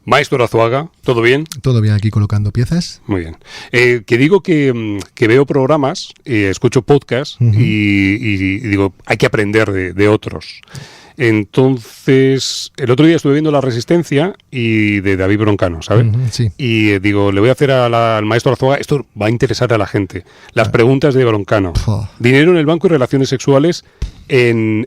Maestro Arzuaga, ¿todo bien? Todo bien, aquí colocando piezas. Muy bien. Que digo que veo programas, escucho podcasts y digo, hay que aprender de otros. Entonces, el otro día estuve viendo La Resistencia y de David Broncano, ¿sabes? Sí. Y digo, le voy a hacer al maestro Arzuaga, esto va a interesar a la gente. Las preguntas de Broncano. Dinero en el banco y relaciones sexuales en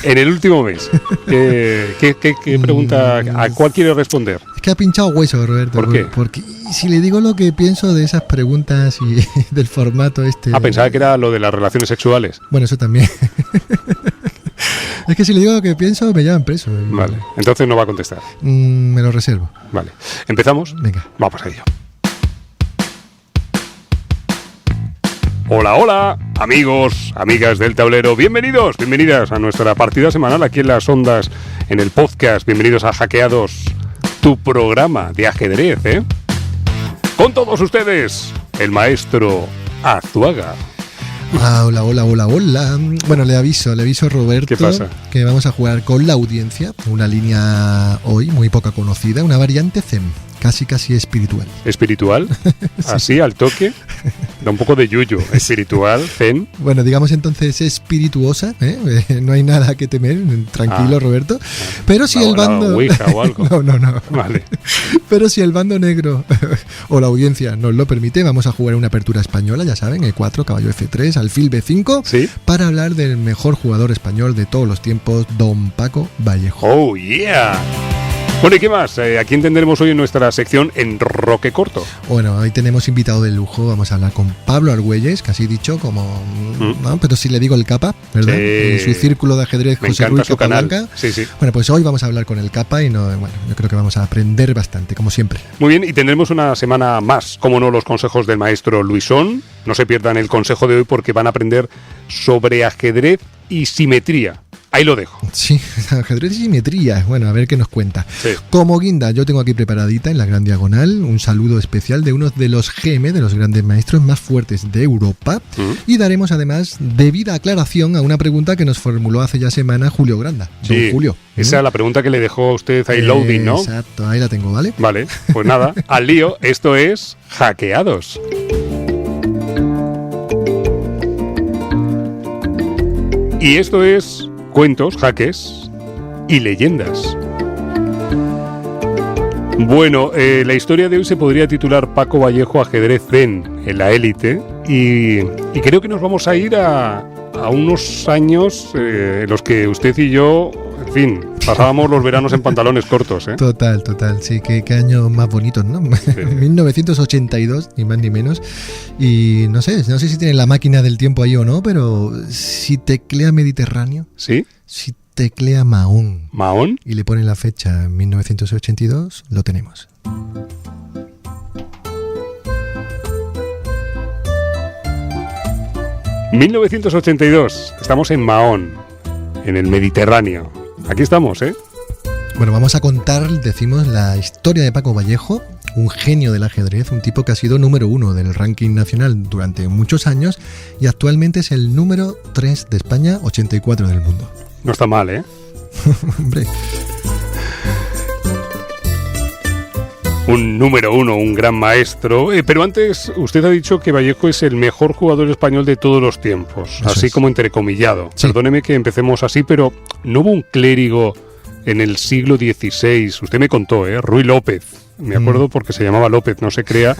el último mes. ¿Qué pregunta? ¿A cuál quiere responder? Es que ha pinchado hueso, Roberto. ¿Por qué? Porque si le digo lo que pienso de esas preguntas y del formato este... Pensaba que era lo de las relaciones sexuales. Bueno, eso también. Es que si le digo lo que pienso, me llevan preso. Vale, entonces no va a contestar. Me lo reservo. Vale, ¿empezamos? Venga. Vamos a ello. Hola, hola, amigos, amigas del tablero, bienvenidos, bienvenidas a nuestra partida semanal aquí en las ondas, en el podcast. Bienvenidos a Hackeados, tu programa de ajedrez, ¿eh? Con todos ustedes, el maestro Arzuaga. Hola. Bueno, le aviso a Roberto. ¿Qué pasa? Que vamos a jugar con la audiencia, una línea hoy muy poca conocida, una variante Zen, casi espiritual. ¿Espiritual? Sí. ¿Así, al toque? Da un poco de yuyu. ¿Espiritual? ¿Zen? Bueno, digamos entonces espirituosa, ¿eh? No hay nada que temer, tranquilo, Roberto. Pero si el bando... Ouija o algo. No. Vale. Pero si el bando negro o la audiencia nos lo permite, vamos a jugar una apertura española, ya saben, E4, caballo F3, alfil B5, ¿sí? Para hablar del mejor jugador español de todos los tiempos, don Paco Vallejo. ¡Oh, yeah! Bueno, ¿y qué más? ¿A quién tendremos hoy en nuestra sección en Roque Corto? Bueno, hoy tenemos invitado de lujo, vamos a hablar con Pablo Argüelles, casi dicho, como... ¿no? Pero si le digo el capa, ¿verdad? Sí. En su círculo de ajedrez, Me José encanta Ruiz su canal. Capablanca. Sí. Bueno, pues hoy vamos a hablar con el capa y yo creo que vamos a aprender bastante, como siempre. Muy bien, y tendremos una semana más, como no, los consejos del maestro Luisón. No se pierdan el consejo de hoy porque van a aprender sobre ajedrez y simetría. Ahí lo dejo. Sí, ajedrez y simetría. Bueno, a ver qué nos cuenta. Sí. Como guinda, yo tengo aquí preparadita en la gran diagonal un saludo especial de uno de los GM, de los grandes maestros más fuertes de Europa. Y daremos además debida aclaración a una pregunta que nos formuló hace ya semana Julio Granda. Sí, don Julio. Esa es la pregunta que le dejó a usted ahí loading, ¿no? Exacto, ahí la tengo, ¿vale? Vale, pues nada, al lío. Esto es Hackeados. Y esto es cuentos, jaques y leyendas. Bueno, la historia de hoy se podría titular Paco Vallejo ajedrez zen en la élite y creo que nos vamos a ir a unos años en los que usted y yo, en fin, pasábamos los veranos en pantalones cortos, ¿eh? Total, sí, qué años más bonitos, ¿no? Sí. 1982, ni más ni menos. Y no sé si tiene la máquina del tiempo ahí o no, pero si teclea Mediterráneo, ¿sí? Si teclea Mahón. ¿Mahón? Y le pone la fecha 1982, lo tenemos. ...1982... Estamos en Mahón, en el Mediterráneo. Aquí estamos, ¿eh? Bueno, vamos a contar, decimos, la historia de Paco Vallejo, un genio del ajedrez, un tipo que ha sido número 1 del ranking nacional durante muchos años y actualmente es el número 3 de España, 84 del mundo. No está mal, ¿eh? Hombre. Un número 1, un gran maestro. Pero antes, usted ha dicho que Vallejo es el mejor jugador español de todos los tiempos. Eso así es. Como entrecomillado. Sí. Perdóneme que empecemos así, pero ¿no hubo un clérigo en el siglo XVI? Usted me contó, Ruy López. Me acuerdo porque se llamaba López, no se crea.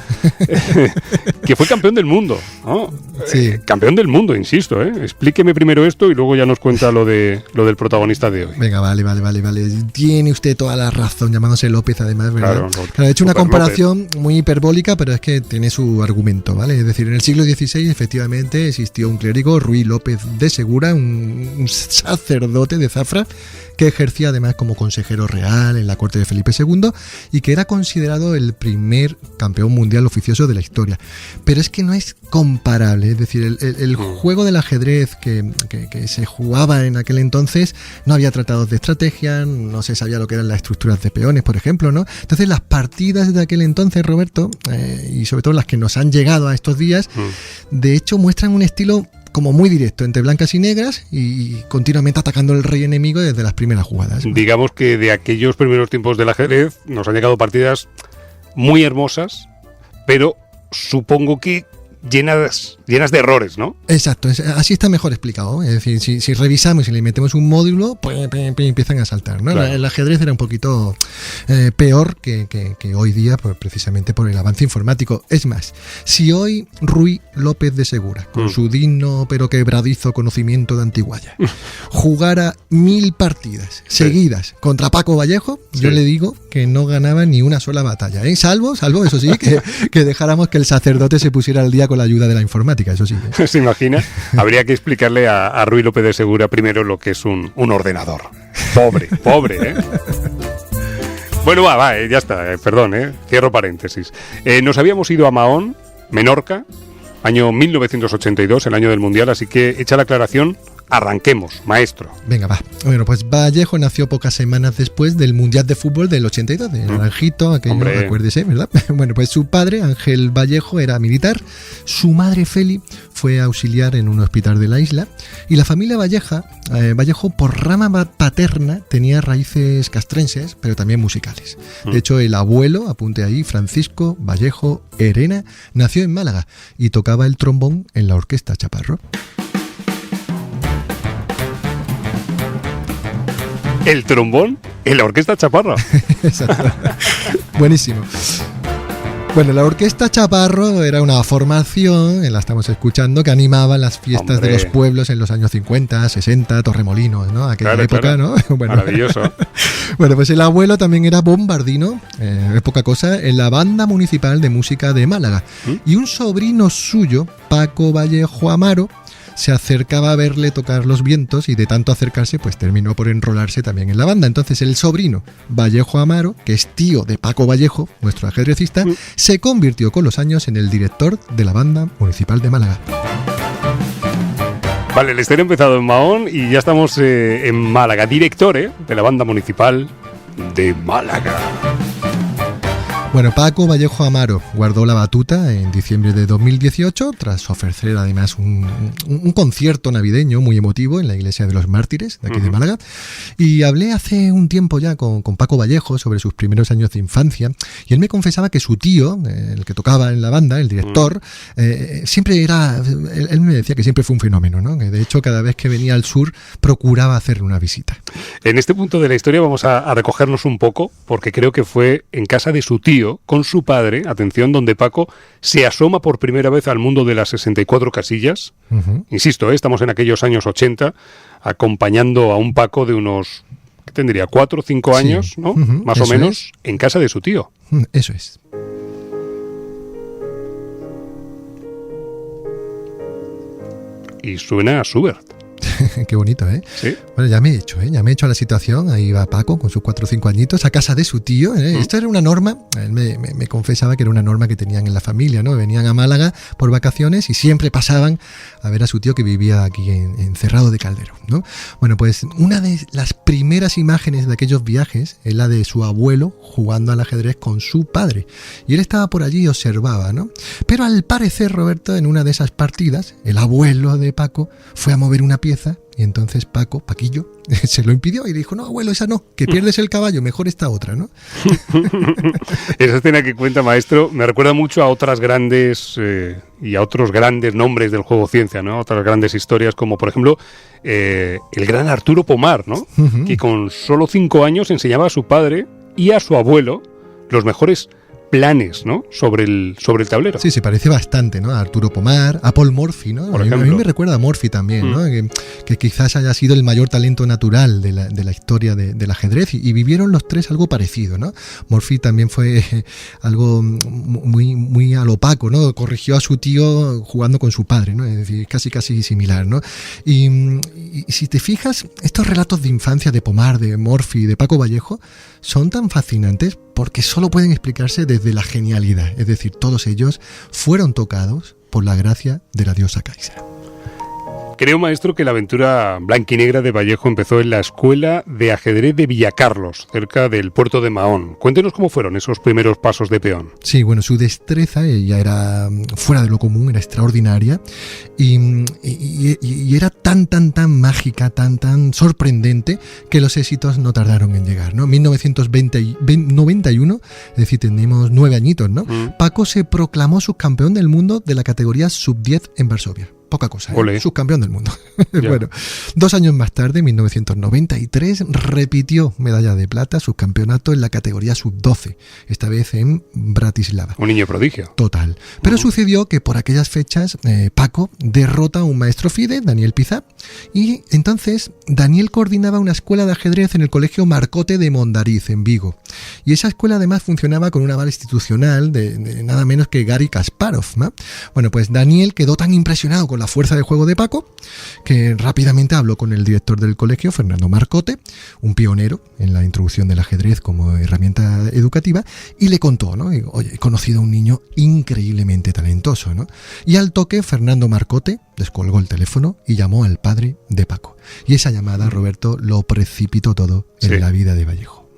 Que fue campeón del mundo, ¿no? Sí. Campeón del mundo, insisto, Explíqueme primero esto y luego ya nos cuenta lo del protagonista de hoy. Venga, vale. Tiene usted toda la razón, llamándose López además, ¿verdad? Claro, he hecho una Super comparación López. muy hiperbólica, pero es que tiene su argumento, ¿vale? Es decir, en el siglo XVI efectivamente existió un clérigo, Ruy López de Segura, un sacerdote de Zafra, que ejercía además como consejero real en la corte de Felipe II y que era considerado el primer campeón mundial oficioso de la historia. Pero es que no es comparable, es decir, el juego del ajedrez que se jugaba en aquel entonces no había tratados de estrategia, no se sabía lo que eran las estructuras de peones, por ejemplo, ¿no? Entonces las partidas de aquel entonces, Roberto, y sobre todo las que nos han llegado a estos días, de hecho muestran un estilo como muy directo, entre blancas y negras, y continuamente atacando al rey enemigo desde las primeras jugadas. Digamos que de aquellos primeros tiempos del ajedrez nos han llegado partidas muy hermosas, pero supongo que llenas de errores, ¿no? Exacto, así está mejor explicado. Es decir, si revisamos y le metemos un módulo, pues empiezan a saltar, ¿no? Claro. El ajedrez era un poquito peor que hoy día, precisamente por el avance informático. Es más, si hoy Ruy López de Segura, con su digno pero quebradizo conocimiento de antiguaya, jugara 1000 partidas seguidas contra Paco Vallejo, yo le digo que no ganaba ni una sola batalla, ¿eh? Salvo, eso sí, que dejáramos que el sacerdote se pusiera al día con la ayuda de la informática, eso sí. ¿Se imagina? Habría que explicarle a Ruy López de Segura primero lo que es un ordenador. Pobre, ¿eh? Bueno, ya está, perdón, cierro paréntesis. Nos habíamos ido a Mahón, Menorca, año 1982, el año del Mundial, así que hecha la aclaración, arranquemos, maestro. Venga, va. Bueno, pues Vallejo nació pocas semanas después del Mundial de Fútbol del 82, de Naranjito, aquello, acuérdese, ¿verdad? Bueno, pues su padre, Ángel Vallejo, era militar, su madre, Feli, fue auxiliar en un hospital de la isla, y la familia Vallejo, por rama paterna, tenía raíces castrenses, pero también musicales. De hecho, el abuelo, apunte ahí, Francisco Vallejo Herena, nació en Málaga y tocaba el trombón en la orquesta Chaparro. ¿El trombón en la orquesta Chaparro? Exacto. Buenísimo. Bueno, la orquesta Chaparro era una formación, la estamos escuchando, que animaba las fiestas de los pueblos en los años 50, 60, Torremolinos, ¿no? Aquella época, claro. ¿No? Bueno, maravilloso. Bueno, pues el abuelo también era bombardino, es poca cosa, en la Banda Municipal de Música de Málaga. Y un sobrino suyo, Paco Vallejo Amaro, se acercaba a verle tocar los vientos, y de tanto acercarse pues terminó por enrolarse también en la banda. Entonces el sobrino Vallejo Amaro, que es tío de Paco Vallejo, nuestro ajedrecista, se convirtió con los años en el director de la Banda Municipal de Málaga. Vale, la historia ha empezado en Mahón y ya estamos en Málaga. Director de la Banda Municipal de Málaga. Bueno, Paco Vallejo Amaro guardó la batuta en diciembre de 2018 tras ofrecer además un concierto navideño muy emotivo en la Iglesia de los Mártires de aquí de Málaga, y hablé hace un tiempo ya con Paco Vallejo sobre sus primeros años de infancia, y él me confesaba que su tío, el que tocaba en la banda, el director, siempre era, él me decía que siempre fue un fenómeno, ¿no? Que de hecho cada vez que venía al sur procuraba hacerle una visita. En este punto de la historia vamos a recogernos un poco, porque creo que fue en casa de su tío, con su padre, atención, donde Paco se asoma por primera vez al mundo de las 64 casillas. Insisto, estamos en aquellos años 80, acompañando a un Paco de unos, ¿qué tendría? 4 o 5 años, ¿no? Más o menos, en casa de su tío. Eso es. Y suena a Schubert. Qué bonito, ¿eh? Sí. Bueno, ya me he hecho a la situación. Ahí va Paco con sus 4 o 5 añitos a casa de su tío, ¿eh? Esto era una norma, él me confesaba que era una norma que tenían en la familia, ¿no? Venían a Málaga por vacaciones y siempre pasaban a ver a su tío, que vivía aquí en Cerrado de Calderón, ¿no? Bueno, pues una de las primeras imágenes de aquellos viajes es la de su abuelo jugando al ajedrez con su padre. Y él estaba por allí y observaba, ¿no? Pero al parecer, Roberto, en una de esas partidas, el abuelo de Paco fue a mover una pieza, y entonces Paquillo, se lo impidió y dijo: no, abuelo, esa no, que pierdes el caballo, mejor esta otra, ¿no? Esa escena que cuenta, maestro, me recuerda mucho a otras grandes y a otros grandes nombres del juego ciencia, ¿no? Otras grandes historias, como por ejemplo el gran Arturo Pomar, ¿no? Que con solo 5 años enseñaba a su padre y a su abuelo los mejores planes, ¿no? sobre el tablero. Sí, se parece bastante, ¿no? A Arturo Pomar, a Paul Morphy, ¿no? A mí me recuerda a Morphy también, ¿no? Que quizás haya sido el mayor talento natural de la historia del ajedrez, y vivieron los tres algo parecido, ¿no? Morphy también fue algo muy a lo Paco, ¿no? Corrigió a su tío jugando con su padre, ¿no? Es decir, casi similar, ¿no? Y si te fijas, estos relatos de infancia de Pomar, de Morphy, de Paco Vallejo, son tan fascinantes porque solo pueden explicarse desde la genialidad. Es decir, todos ellos fueron tocados por la gracia de la diosa Kaiser. Creo, maestro, que la aventura blanquinegra de Vallejo empezó en la Escuela de Ajedrez de Villacarlos, cerca del puerto de Mahón. Cuéntenos cómo fueron esos primeros pasos de peón. Sí, bueno, su destreza ya era fuera de lo común, era extraordinaria y era tan mágica, tan sorprendente que los éxitos no tardaron en llegar, ¿no? En 1991, es decir, tenemos 9 añitos, ¿no? Paco se proclamó subcampeón del mundo de la categoría sub-10 en Varsovia. Poca cosa, subcampeón del mundo. Bueno, 2 años más tarde, en 1993, repitió medalla de plata, subcampeonato en la categoría sub-12, esta vez en Bratislava. Un niño prodigio. Total. Pero sucedió que por aquellas fechas Paco derrota a un maestro FIDE, Daniel Pizá, y entonces Daniel coordinaba una escuela de ajedrez en el Colegio Marcote de Mondariz, en Vigo. Y esa escuela además funcionaba con un aval institucional de nada menos que Garry Kasparov, ¿no? Bueno, pues Daniel quedó tan impresionado con la fuerza de juego de Paco que rápidamente habló con el director del colegio, Fernando Marcote, un pionero en la introducción del ajedrez como herramienta educativa, y le contó, ¿no? Oye, he conocido a un niño increíblemente talentoso, ¿no? Y al toque, Fernando Marcote descolgó el teléfono y llamó al padre de Paco. Y esa llamada, Roberto, lo precipitó todo en la vida de Vallejo.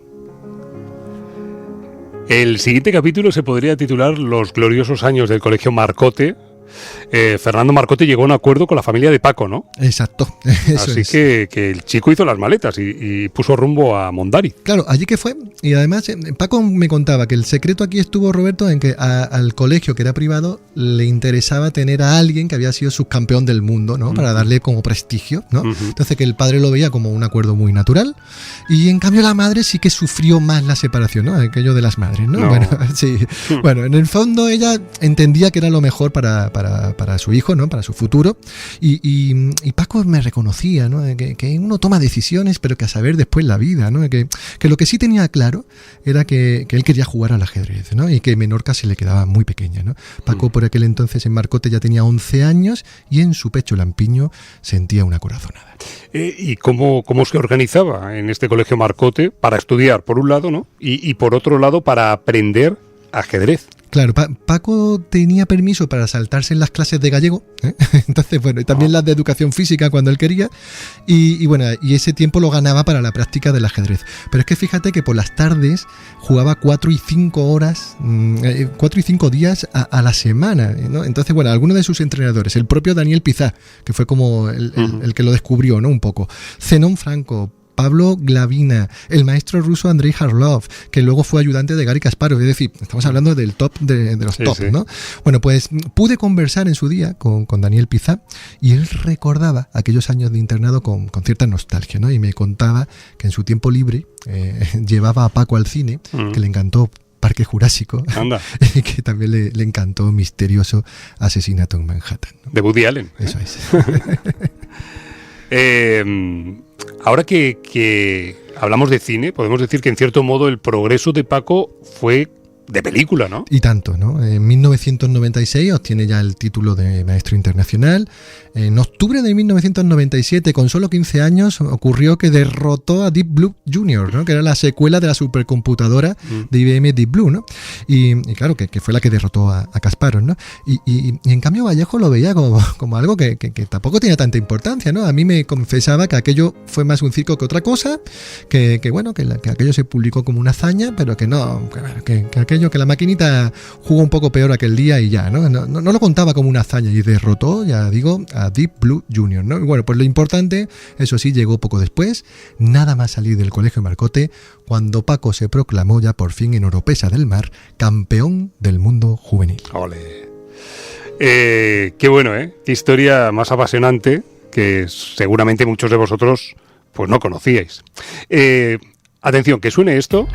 El siguiente capítulo se podría titular Los gloriosos años del Colegio Marcote. Fernando Marcote llegó a un acuerdo con la familia de Paco, ¿no? Exacto. Así que el chico hizo las maletas y puso rumbo a Mondariz. Claro, allí que fue. Y además Paco me contaba que el secreto aquí estuvo, Roberto, en que al colegio, que era privado, le interesaba tener a alguien que había sido subcampeón del mundo, ¿no? Para darle como prestigio, ¿no? Entonces que el padre lo veía como un acuerdo muy natural, y en cambio la madre sí que sufrió más la separación, ¿no? Aquello de las madres, ¿no? Bueno, sí. Bueno, en el fondo ella entendía que era lo mejor para su hijo, ¿no? Para su futuro, y Paco me reconocía, ¿no? Que uno toma decisiones, pero que a saber después la vida, ¿no? Que lo que sí tenía claro era que él quería jugar al ajedrez, ¿no? Y que Menorca se le quedaba muy pequeña, ¿no? Paco por aquel entonces en Marcote ya tenía 11 años y en su pecho lampiño sentía una corazonada. ¿Y cómo se organizaba en este colegio Marcote para estudiar, por un lado, ¿no? Y por otro lado, para aprender ajedrez? Claro, Paco tenía permiso para saltarse en las clases de gallego, ¿eh? Entonces, bueno, y también las de educación física cuando él quería, y bueno, y ese tiempo lo ganaba para la práctica del ajedrez. Pero es que fíjate que por las tardes jugaba 4 y 5 horas, 4 y 5 días a la semana, ¿no? Entonces, bueno, algunos de sus entrenadores, el propio Daniel Pizá, que fue como el que lo descubrió, ¿no? Un poco, Zenón Franco, Pablo Glavina, el maestro ruso Andrei Harlov, que luego fue ayudante de Garry Kasparov, es decir, estamos hablando del top de los top, sí. ¿No? Bueno, pues pude conversar en su día con Daniel Pizá, y él recordaba aquellos años de internado con cierta nostalgia, ¿no? Y me contaba que en su tiempo libre llevaba a Paco al cine, que le encantó Parque Jurásico, y que también le encantó Misterioso Asesinato en Manhattan, ¿no? De Woody Allen. Eso es. Ahora que hablamos de cine, podemos decir que en cierto modo el progreso de Paco fue de película, ¿no? Y tanto, ¿no? En 1996 obtiene ya el título de maestro internacional. En octubre de 1997, con solo 15 años, ocurrió que derrotó a Deep Blue Jr., ¿no? Que era la secuela de la supercomputadora de IBM Deep Blue, ¿no? Y claro, que fue la que derrotó a Kasparov, ¿no? Y en cambio Vallejo lo veía como algo que tampoco tenía tanta importancia, ¿no? A mí me confesaba que aquello fue más un circo que otra cosa, que aquello se publicó como una hazaña, pero que no, que aquello, que la maquinita jugó un poco peor aquel día y ya, ¿no? No lo contaba como una hazaña, y derrotó, ya digo, a Deep Blue Jr., ¿no? Y bueno, pues lo importante, eso sí, llegó poco después, nada más salir del colegio Marcote, cuando Paco se proclamó ya por fin en Oropesa del Mar campeón del mundo juvenil. ¡Ole! Qué bueno, ¿eh? Qué historia más apasionante que seguramente muchos de vosotros pues no conocíais. Atención, que suene esto.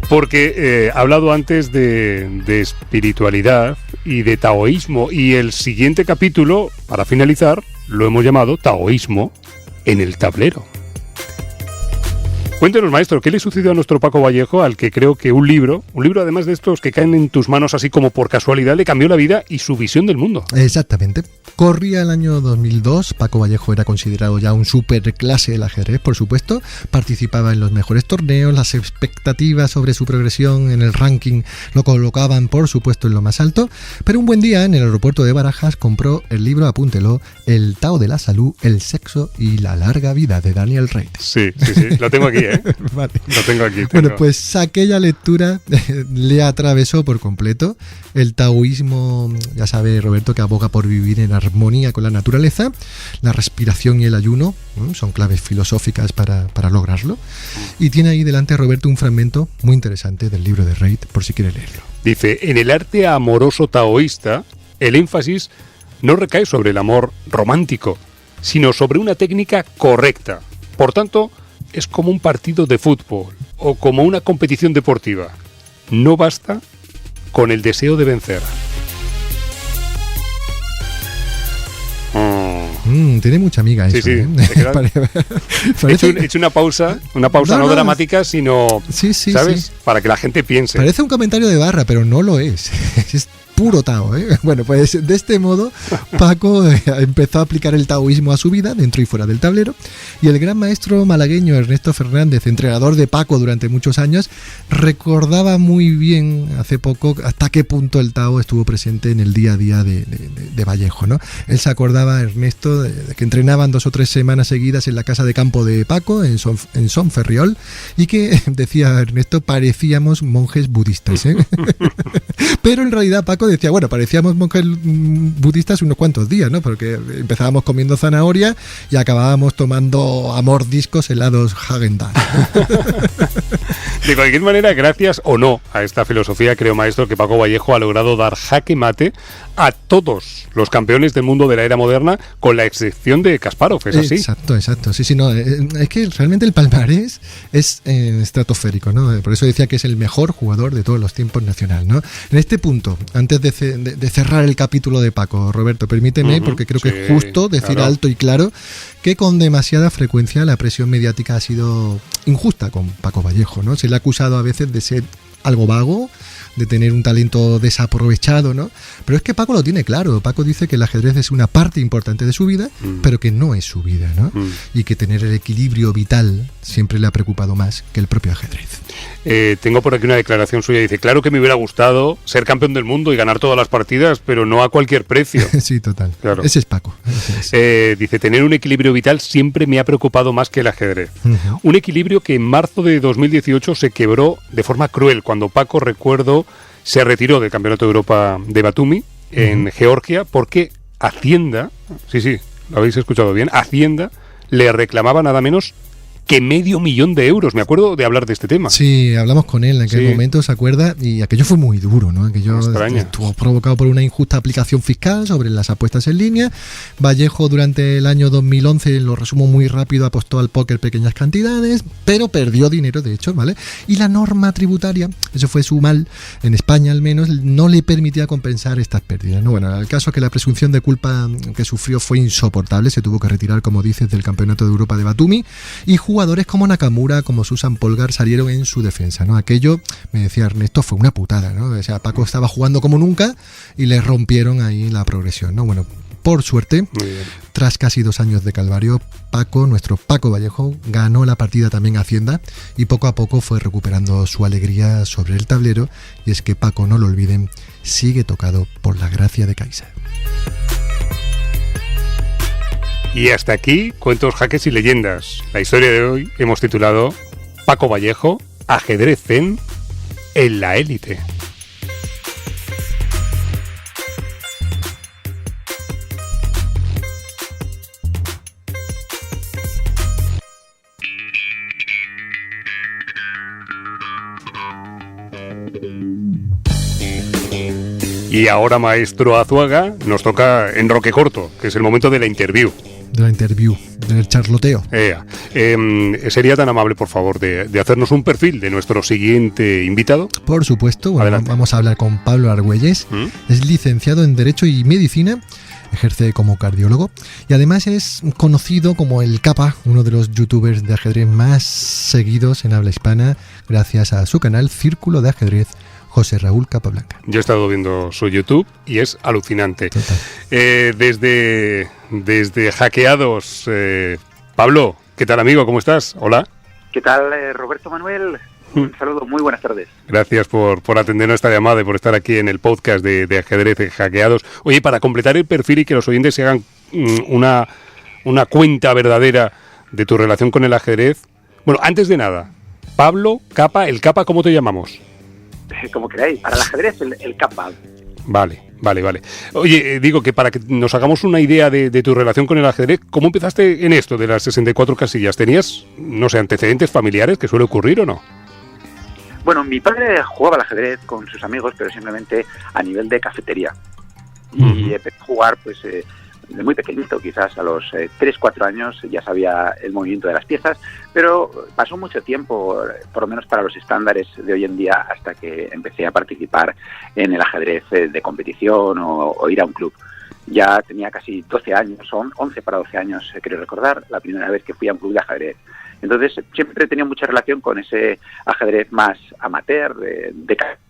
Porque he hablado antes de espiritualidad y de taoísmo, y el siguiente capítulo, para finalizar, lo hemos llamado Taoísmo en el tablero. Cuéntenos, maestro, ¿qué le sucedió a nuestro Paco Vallejo, al que creo que un libro además de estos que caen en tus manos así como por casualidad, le cambió la vida y su visión del mundo? Exactamente. Corría el año 2002, Paco Vallejo era considerado ya un superclase del ajedrez, por supuesto, participaba en los mejores torneos, las expectativas sobre su progresión en el ranking lo colocaban, por supuesto, en lo más alto, pero un buen día en el aeropuerto de Barajas compró el libro, apúntelo, El Tao de la Salud, el Sexo y la Larga Vida, de Daniel Reid. Sí, lo tengo aquí, Vale. Lo tengo aquí. Bueno, pues aquella lectura le atravesó por completo. El taoísmo, ya sabe Roberto, que aboga por vivir en armonía con la naturaleza. La respiración y el ayuno son claves filosóficas para lograrlo. Y tiene ahí delante Roberto un fragmento muy interesante del libro de Reid, por si quiere leerlo. Dice, en el arte amoroso taoísta, el énfasis no recae sobre el amor romántico, sino sobre una técnica correcta. Por tanto, es como un partido de fútbol o como una competición deportiva. No basta con el deseo de vencer. Tiene mucha amiga eso. Sí. He hecho una pausa no dramática, sino, ¿sabes? Sí. Para que la gente piense. Parece un comentario de barra, pero no lo es. Es puro Tao, ¿eh? Bueno, pues de este modo Paco empezó a aplicar el taoísmo a su vida, dentro y fuera del tablero, y el gran maestro malagueño Ernesto Fernández, entrenador de Paco durante muchos años, recordaba muy bien hace poco hasta qué punto el Tao estuvo presente en el día a día de Vallejo, ¿no? Él se acordaba, Ernesto, de que entrenaban 2 o 3 semanas seguidas en la casa de campo de Paco, en Son Ferriol, y que, decía Ernesto, parecíamos monjes budistas, ¿eh? Pero en realidad Paco decía, bueno, parecíamos monjes budistas unos cuantos días, ¿no? Porque empezábamos comiendo zanahoria y acabábamos tomando a mordiscos helados Häagen-Dazs. De cualquier manera, gracias o no a esta filosofía, creo, maestro, que Paco Vallejo ha logrado dar jaque mate a todos los campeones del mundo de la era moderna, con la excepción de Kasparov, ¿es así? Exacto. Sí, no, es que realmente el palmarés es estratosférico, ¿no? Por eso decía que es el mejor jugador de todos los tiempos nacional, ¿no? En este punto, antes de cerrar el capítulo de Paco, Roberto, permíteme, porque creo que es justo decir alto y claro que con demasiada frecuencia la presión mediática ha sido injusta con Paco Vallejo, ¿no? Se le ha acusado a veces de ser algo vago, de tener un talento desaprovechado, ¿no? Pero es que Paco lo tiene claro. Paco dice que el ajedrez es una parte importante de su vida, pero que no es su vida, ¿no? Y que tener el equilibrio vital siempre le ha preocupado más que el propio ajedrez. Tengo por aquí una declaración suya. Dice, claro que me hubiera gustado ser campeón del mundo y ganar todas las partidas, pero no a cualquier precio. Sí, total. Claro. Ese es Paco. Dice, tener un equilibrio vital siempre me ha preocupado más que el ajedrez. Un equilibrio que en marzo de 2018 se quebró de forma cruel, cuando Paco, recuerdo, se retiró del Campeonato de Europa de Batumi en Georgia, porque Hacienda, sí, lo habéis escuchado bien, Hacienda le reclamaba nada menos que $500,000 euros. Me acuerdo de hablar de este tema. Sí, hablamos con él en aquel momento, ¿se acuerda? Y aquello fue muy duro, ¿no? Aquello estuvo provocado por una injusta aplicación fiscal sobre las apuestas en línea. Vallejo durante el año 2011, lo resumo muy rápido, apostó al póker pequeñas cantidades, pero perdió dinero, de hecho, ¿vale? Y la norma tributaria, eso fue su mal, en España al menos, no le permitía compensar estas pérdidas, ¿no? Bueno, el caso es que la presunción de culpa que sufrió fue insoportable, se tuvo que retirar, como dices, del Campeonato de Europa de Batumi, y jugadores como Nakamura, como Susan Polgar salieron en su defensa, ¿no? Aquello, me decía Ernesto, fue una putada, ¿no? O sea, Paco estaba jugando como nunca y le rompieron ahí la progresión, ¿no? Bueno, por suerte, tras casi 2 años de calvario, Paco, nuestro Paco Vallejo, ganó la partida también a Hacienda y poco a poco fue recuperando su alegría sobre el tablero, y es que Paco, no lo olviden, sigue tocado por la gracia de Kaiser. Y hasta aquí, cuentos, jaques y leyendas. La historia de hoy hemos titulado Paco Vallejo, ajedrez zen en la élite. Y ahora, maestro Azuaga, nos toca en Roque Corto, que es el momento de la interview. Del charloteo. ¿Sería tan amable, por favor, de hacernos un perfil de nuestro siguiente invitado? Por supuesto. Bueno, vamos a hablar con Pablo Argüelles. Es licenciado en Derecho y Medicina, ejerce como cardiólogo y además es conocido como el Capa, uno de los youtubers de ajedrez más seguidos en habla hispana, gracias a su canal Círculo de Ajedrez, José Raúl Capablanca. Yo he estado viendo su YouTube y es alucinante. Desde Hackeados, Pablo, ¿qué tal, amigo? ¿Cómo estás? Hola. ¿Qué tal, Roberto Manuel? Un saludo, muy buenas tardes. Gracias por atender esta llamada y por estar aquí en el podcast de Ajedrez de Hackeados. Oye, para completar el perfil y que los oyentes se hagan una cuenta verdadera de tu relación con el ajedrez. Bueno, antes de nada, Pablo, Capa, el Capa, ¿cómo te llamamos? Como queráis, para el ajedrez el Capa. Vale. Oye, digo que para que nos hagamos una idea de tu relación con el ajedrez, ¿cómo empezaste en esto de las 64 casillas? ¿Tenías, no sé, antecedentes familiares que suele ocurrir o no? Bueno, mi padre jugaba al ajedrez con sus amigos, pero simplemente a nivel de cafetería. Y empecé a jugar, pues, de muy pequeñito, quizás a los 3-4 años ya sabía el movimiento de las piezas, pero pasó mucho tiempo, por lo menos para los estándares de hoy en día, hasta que empecé a participar en el ajedrez de competición o ir a un club. Ya tenía casi 12 años, son 11 para 12 años, quiero recordar, la primera vez que fui a un club de ajedrez. Entonces siempre he tenido mucha relación con ese ajedrez más amateur.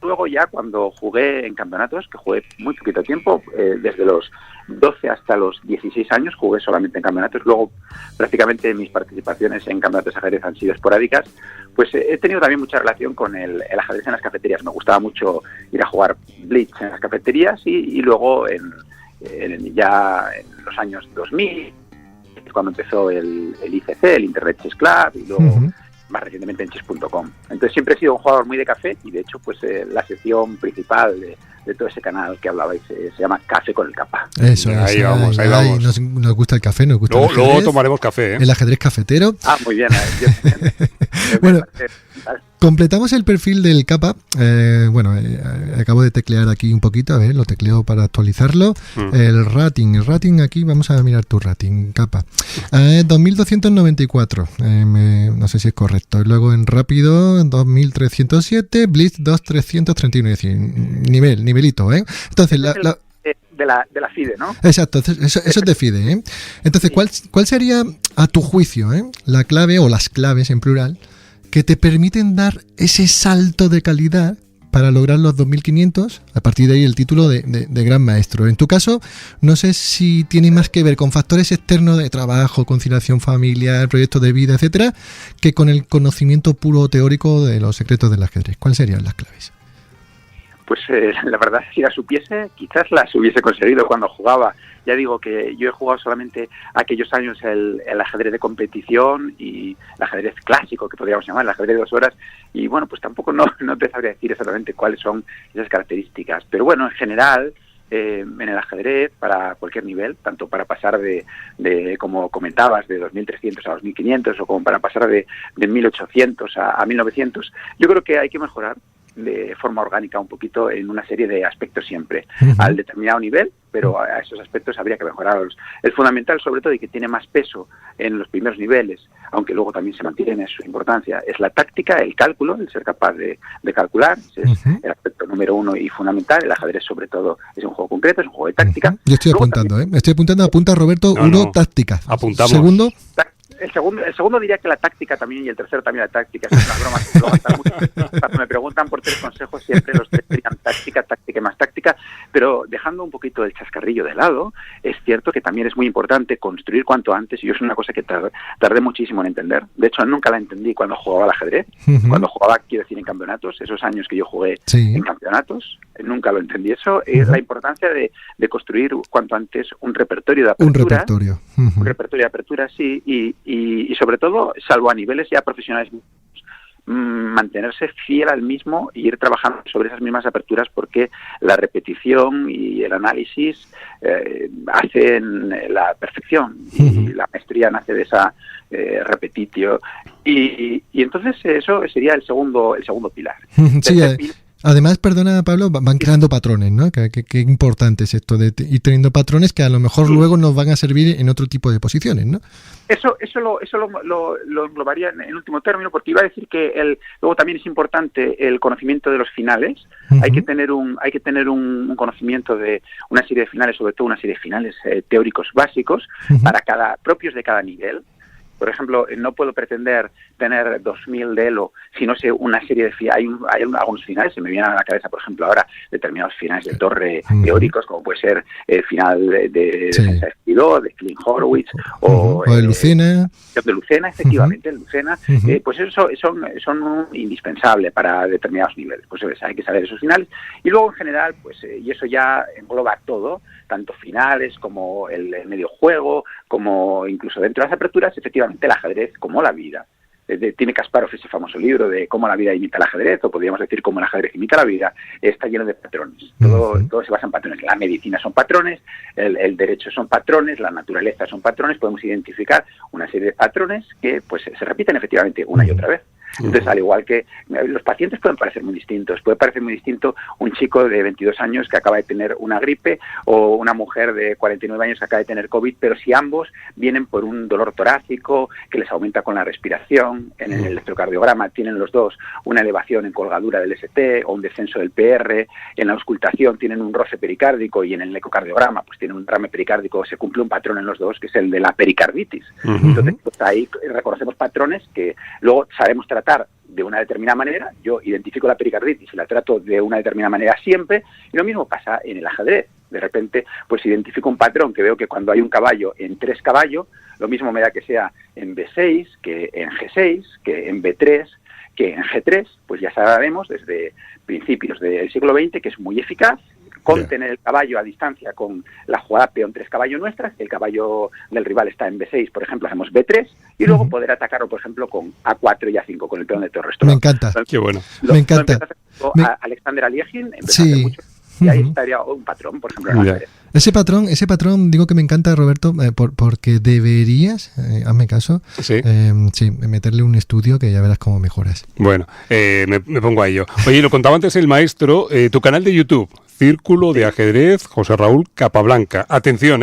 Luego ya cuando jugué en campeonatos, que jugué muy poquito tiempo, desde los 12 hasta los 16 años jugué solamente en campeonatos. Luego prácticamente mis participaciones en campeonatos de ajedrez han sido esporádicas. Pues he tenido también mucha relación con el ajedrez en las cafeterías. Me gustaba mucho ir a jugar blitz en las cafeterías y luego ya en los años 2000, cuando empezó el ICC, el Internet Chess Club, y luego más recientemente en chess.com. Entonces siempre he sido un jugador muy de café y de hecho pues la sección principal de todo ese canal que hablabais se llama Café con el Capa. Eso, ahí vamos. Nos gusta el café, nos gusta el ajedrez. Luego tomaremos café, ¿eh? El ajedrez cafetero. Muy bien. Bueno, completamos el perfil del Capa. Acabo de teclear aquí un poquito, a ver, lo tecleo para actualizarlo. El rating aquí, vamos a mirar tu rating, Capa. 2294, no sé si es correcto. Luego en rápido, 2307, Blitz 2331, es decir, nivelito, ¿eh? Entonces, de la FIDE, ¿no? Exacto, eso es de FIDE, ¿eh? Entonces, ¿cuál sería, a tu juicio, la clave o las claves en plural que te permiten dar ese salto de calidad para lograr los 2500, a partir de ahí el título de gran maestro? En tu caso, no sé si tiene más que ver con factores externos de trabajo, conciliación familiar, proyectos de vida, etcétera, que con el conocimiento puro teórico de los secretos del ajedrez. ¿Cuáles serían las claves? Pues la verdad, si las supiese, quizás las hubiese conseguido cuando jugaba. Ya digo que yo he jugado solamente aquellos años el ajedrez de competición y el ajedrez clásico, que podríamos llamar, el ajedrez de 2 horas, y bueno, pues tampoco no te sabría decir exactamente cuáles son esas características. Pero bueno, en general, en el ajedrez, para cualquier nivel, tanto para pasar de como comentabas, de 2300 a 2500, o como para pasar de 1800 a 1900, yo creo que hay que mejorar de forma orgánica un poquito en una serie de aspectos siempre, al determinado nivel, pero a esos aspectos habría que mejorarlos. El fundamental, sobre todo, y que tiene más peso en los primeros niveles, aunque luego también se mantiene su importancia, es la táctica, el cálculo, el ser capaz de calcular. Ese es el aspecto número uno y fundamental. El ajedrez, sobre todo, es un juego concreto, es un juego de táctica. Yo estoy luego apuntando, también, estoy apuntando, apunta Roberto, táctica. Apuntamos. Segundo. El segundo diría que la táctica también, y el tercero también la táctica. Es una broma que luego está mucho. Cuando me preguntan por 3 consejos, siempre los 3 dirían táctica y más táctica. Pero dejando un poquito el chascarrillo de lado, es cierto que también es muy importante construir cuanto antes, y yo es una cosa que tardé muchísimo en entender. De hecho, nunca la entendí cuando jugaba al ajedrez. Cuando jugaba, quiero decir, en campeonatos, esos años que yo jugué en campeonatos, nunca lo entendí eso. La importancia de construir cuanto antes un repertorio de apertura. Un repertorio de apertura, sí, y sobre todo, salvo a niveles ya profesionales, mantenerse fiel al mismo y ir trabajando sobre esas mismas aperturas, porque la repetición y el análisis hacen la perfección, y la maestría nace de esa repetitio, y entonces eso sería el segundo pilar. Sí, Además, perdona Pablo, van creando patrones, ¿no? Qué importante es esto de ir teniendo patrones que a lo mejor luego nos van a servir en otro tipo de posiciones, ¿no? Eso lo englobaría en último término, porque iba a decir que luego también es importante el conocimiento de los finales. Uh-huh. Hay que tener un conocimiento de una serie de finales, sobre todo una serie de finales teóricos básicos, uh-huh, propios de cada nivel. Por ejemplo, no puedo pretender tener 2000 de Elo si no sé una serie de finales. Hay algunos finales, se me vienen a la cabeza, por ejemplo, ahora determinados finales de torre teóricos, como puede ser el final de Defensa de Estilo, de Clint Horowitz, o de Lucena. De Lucena, efectivamente, Lucena. Pues eso son indispensables para determinados niveles. Pues hay que saber esos finales. Y luego, en general, pues y eso ya engloba todo, tanto finales como el medio juego, como incluso dentro de las aperturas, efectivamente, el ajedrez como la vida. Tiene Kasparov ese famoso libro de cómo la vida imita el ajedrez, o podríamos decir cómo el ajedrez imita la vida. Está lleno de patrones. Todo se basa en patrones. La medicina son patrones, el derecho son patrones, la naturaleza son patrones. Podemos identificar una serie de patrones que pues se repiten efectivamente una y otra vez. Entonces, al igual que los pacientes pueden parecer muy distintos. Puede parecer muy distinto un chico de 22 años que acaba de tener una gripe o una mujer de 49 años que acaba de tener COVID, pero si ambos vienen por un dolor torácico que les aumenta con la respiración, en el electrocardiograma tienen los dos una elevación en colgadura del ST o un descenso del PR, en la auscultación tienen un roce pericárdico y en el ecocardiograma pues tienen un derrame pericárdico, se cumple un patrón en los dos que es el de la pericarditis. Entonces, pues ahí reconocemos patrones que luego sabemos tratar de una determinada manera. Yo identifico la pericarditis y la trato de una determinada manera siempre, y lo mismo pasa en el ajedrez. De repente, pues identifico un patrón que veo que cuando hay un caballo en 3 caballos, lo mismo me da que sea en B6, que en G6, que en B3, que en G3, pues ya sabemos desde principios del siglo XX que es muy eficaz contener el caballo a distancia con la jugada peón 3 caballo nuestra. El caballo del rival está en B6, por ejemplo, hacemos B3 y luego poder atacarlo, por ejemplo, con A4 y A5 con el peón de torre. Me encanta. Qué bueno. Me encanta. Alexander Aliegin empezó hace mucho. Y ahí estaría un patrón, por ejemplo, en la Ese patrón, digo que me encanta, Roberto, porque deberías, hazme caso, meterle un estudio que ya verás cómo mejoras. Bueno, me pongo a ello. Oye, lo contaba antes el maestro, tu canal de YouTube, Círculo de Ajedrez, José Raúl Capablanca. Atención,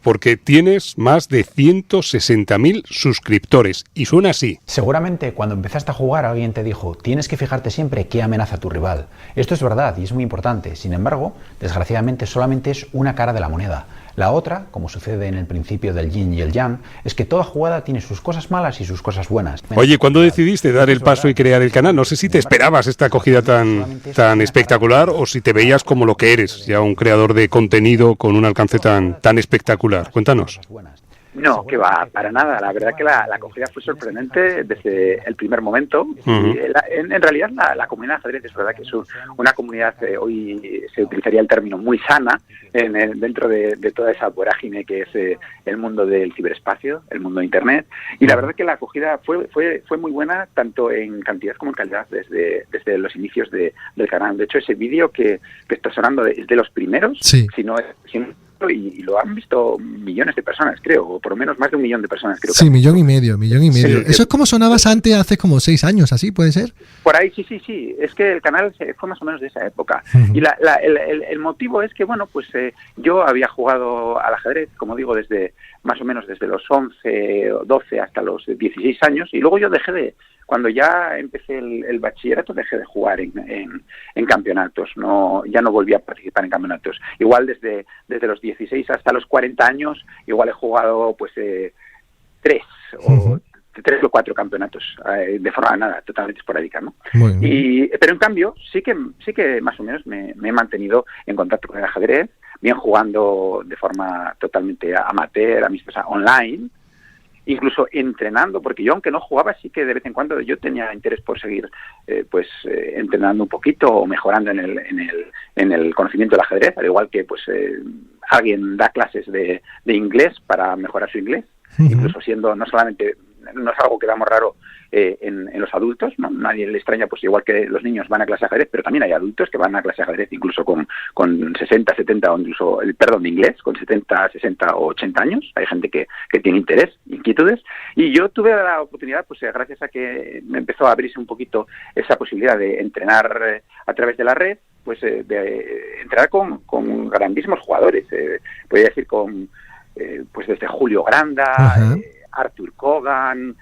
porque tienes más de 160.000 suscriptores y suena así. Seguramente cuando empezaste a jugar alguien te dijo, tienes que fijarte siempre qué amenaza a tu rival. Esto es verdad y es muy importante. Sin embargo, desgraciadamente solamente es una cara de la moneda. La otra, como sucede en el principio del yin y el yang, es que toda jugada tiene sus cosas malas y sus cosas buenas. Oye, ¿cuándo decidiste dar el paso y crear el canal? No sé si te esperabas esta acogida tan espectacular o si te veías como lo que eres, ya un creador de contenido con un alcance tan espectacular. Cuéntanos. No, que va, para nada. La verdad que la acogida fue sorprendente desde el primer momento. Y en realidad la comunidad de ajedrez es verdad que es una comunidad, hoy se utilizaría el término muy sana, dentro de toda esa vorágine que es el mundo del ciberespacio, el mundo de Internet. Y la verdad que la acogida fue muy buena, tanto en cantidad como en calidad, desde los inicios del canal. De hecho, ese vídeo que está sonando es de los primeros, si no y lo han visto millones de personas, creo, o por lo menos más de 1 millón de personas, creo. Sí, 1,5 millones. Sí, eso es como sonabas antes, hace como 6 años, ¿así puede ser? Por ahí, sí. Es que el canal fue más o menos de esa época. Y el motivo es que, bueno, pues yo había jugado al ajedrez, como digo, más o menos desde los 11 o 12 hasta los 16 años, y luego yo cuando ya empecé el bachillerato, dejé de jugar en campeonatos. Ya no volví a participar en campeonatos. Igual desde los 16 hasta los 40 años, igual he jugado pues 3 o 4 campeonatos de forma totalmente esporádica, ¿no? Pero en cambio sí que más o menos me he mantenido en contacto con el ajedrez, bien jugando de forma totalmente amateur, amistosa, online, incluso entrenando, porque yo aunque no jugaba sí que de vez en cuando yo tenía interés por seguir entrenando un poquito o mejorando en el conocimiento del ajedrez, al igual que pues alguien da clases de inglés para mejorar su inglés, incluso siendo no es algo que damos raro en los adultos, ¿no? Nadie le extraña, pues igual que los niños van a clase de ajedrez, pero también hay adultos que van a clase de ajedrez incluso con 60, 70 o incluso, de inglés, con 70, 60 o 80 años. Hay gente que tiene interés, inquietudes, y yo tuve la oportunidad, pues gracias a que me empezó a abrirse un poquito esa posibilidad de entrenar a través de la red, pues entrar con grandísimos jugadores. Podría decir pues desde Julio Granda, Arthur Kogan,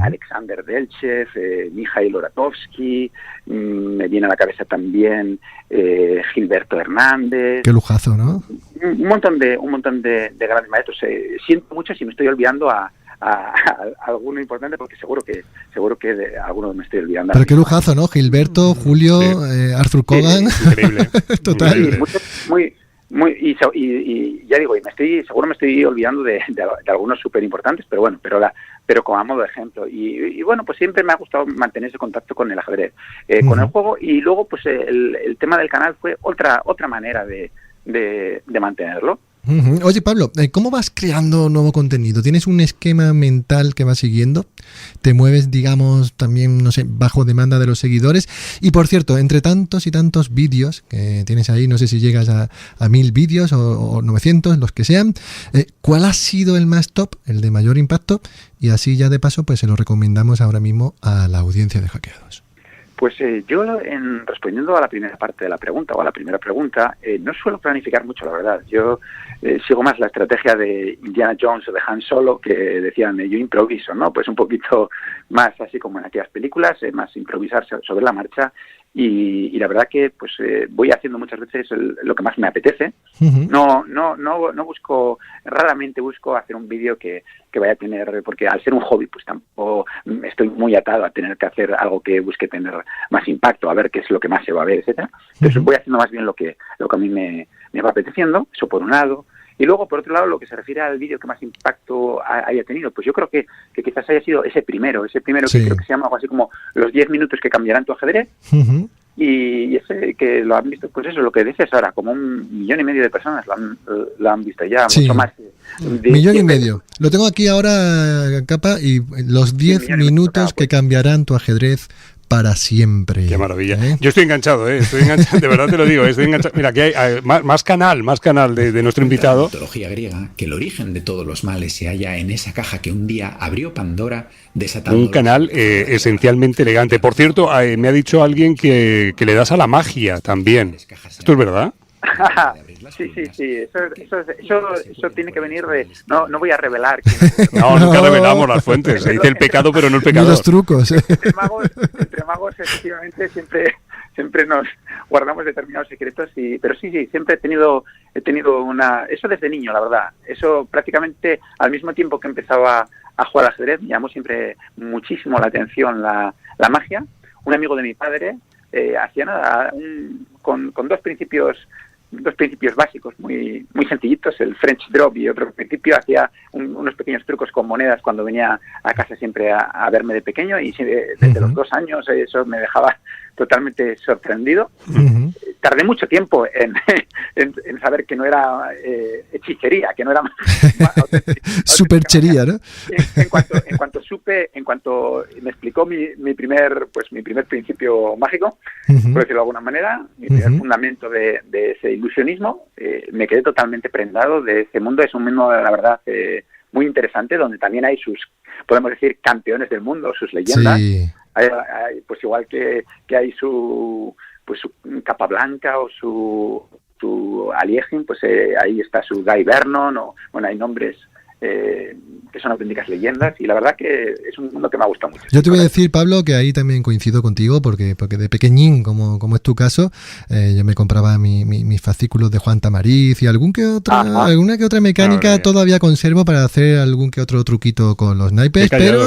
Alexander Delchev, Mikhail Oratovsky, me viene a la cabeza también Gilberto Hernández. Qué lujazo, ¿no? Un montón de grandes maestros. Siento mucho si me estoy olvidando a alguno importante, porque seguro que de alguno me estoy olvidando. Pero qué lujazo, ¿no? Gilberto, Julio, Arthur Kogan. Increíble. Total. Increíble. Y ya digo, seguro me estoy olvidando de algunos súper importantes, pero como a modo de ejemplo. Y bueno, pues siempre me ha gustado mantener ese contacto con el ajedrez, con el juego, y luego pues el tema del canal fue otra manera de mantenerlo. Oye, Pablo, ¿cómo vas creando nuevo contenido? ¿Tienes un esquema mental que vas siguiendo? ¿Te mueves, digamos, también, no sé, bajo demanda de los seguidores? Y por cierto, entre tantos y tantos vídeos que tienes ahí, no sé si llegas a 1000 vídeos o 900, los que sean, ¿cuál ha sido el más top, el de mayor impacto? Y así ya de paso, pues se lo recomendamos ahora mismo a la audiencia de Hackeados. Pues yo, respondiendo a la primera parte de la pregunta, o a la primera pregunta, no suelo planificar mucho, la verdad. Yo sigo más la estrategia de Indiana Jones o de Han Solo, que decían, yo improviso, ¿no? Pues un poquito más así como en aquellas películas, más improvisar sobre la marcha. Y la verdad que pues voy haciendo muchas veces lo que más me apetece. No busco, raramente busco hacer un vídeo que vaya a tener, porque al ser un hobby pues tampoco estoy muy atado a tener que hacer algo que busque tener más impacto, a ver qué es lo que más se va a ver, etcétera. Entonces voy haciendo más bien lo que a mí me va apeteciendo, eso por un lado. Y luego, por otro lado, lo que se refiere al vídeo que más impacto haya tenido, pues yo creo que quizás haya sido ese primero sí. Que creo que se llama algo así como los 10 minutos que cambiarán tu ajedrez. Y ese que lo han visto, pues eso, lo que dices ahora, como 1,5 millones de personas lo han visto ya, sí. mucho más. 1,5 millones. Lo tengo aquí ahora, Capa, y los 10 minutos que cambiarán tu ajedrez para siempre. Qué maravilla. Yo estoy enganchado, de verdad te lo digo, estoy enganchado. Mira, aquí hay más canal de nuestro invitado. La mitología griega, que el origen de todos los males se halla en esa caja que un día abrió Pandora, desatando... Un canal esencialmente elegante. Por cierto, me ha dicho alguien que le das a la magia también. ¿Esto es verdad? Sí, eso tiene que venir de... No voy a revelar. No, nunca revelamos las fuentes. Se dice el pecado, pero no el pecador. Ni los trucos. Entre magos efectivamente, siempre nos guardamos determinados secretos. Pero sí, siempre he tenido una... Eso desde niño, la verdad. Eso prácticamente al mismo tiempo que empezaba a jugar al ajedrez, me llamó siempre muchísimo la atención la magia. Un amigo de mi padre hacía nada, con dos principios básicos muy sencillitos, el French Drop, y otro principio hacía unos pequeños trucos con monedas cuando venía a casa siempre a verme de pequeño, y desde los 2 años eso me dejaba totalmente sorprendido. Tardé mucho tiempo en saber que no era hechicería, que no era superchería, ¿no? En cuanto me explicó mi primer principio mágico, por decirlo de alguna manera, mi primer fundamento de ese ilusionismo, me quedé totalmente prendado de ese mundo. Es un mundo, la verdad, muy interesante, donde también hay podemos decir, campeones del mundo, sus leyendas. Sí. Hay, pues igual que hay su Capablanca o su Aliegin, pues ahí está su Guy Vernon, hay nombres que son auténticas leyendas, y la verdad que es un mundo que me ha gustado mucho. Yo te voy a decir, Pablo, que ahí también coincido contigo, porque de pequeñín, como es tu caso, yo me compraba mis fascículos de Juan Tamariz y alguna que otra mecánica todavía conservo para hacer algún que otro truquito con los naipes, pero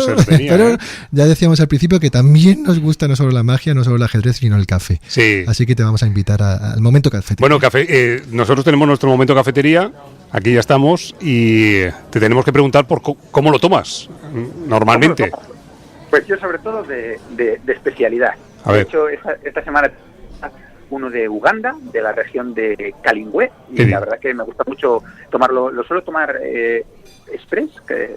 ya decíamos al principio que también nos gusta no solo la magia, no solo el ajedrez, sino el café. Sí. Así que te vamos a invitar al momento cafetería. Bueno, nosotros tenemos nuestro momento cafetería. Aquí ya estamos y te tenemos que preguntar por cómo lo tomas normalmente. Pues yo sobre todo de especialidad. De hecho, esta semana uno de Uganda, de la región de Kalingwe, y la verdad que me gusta mucho tomarlo. Lo suelo tomar express,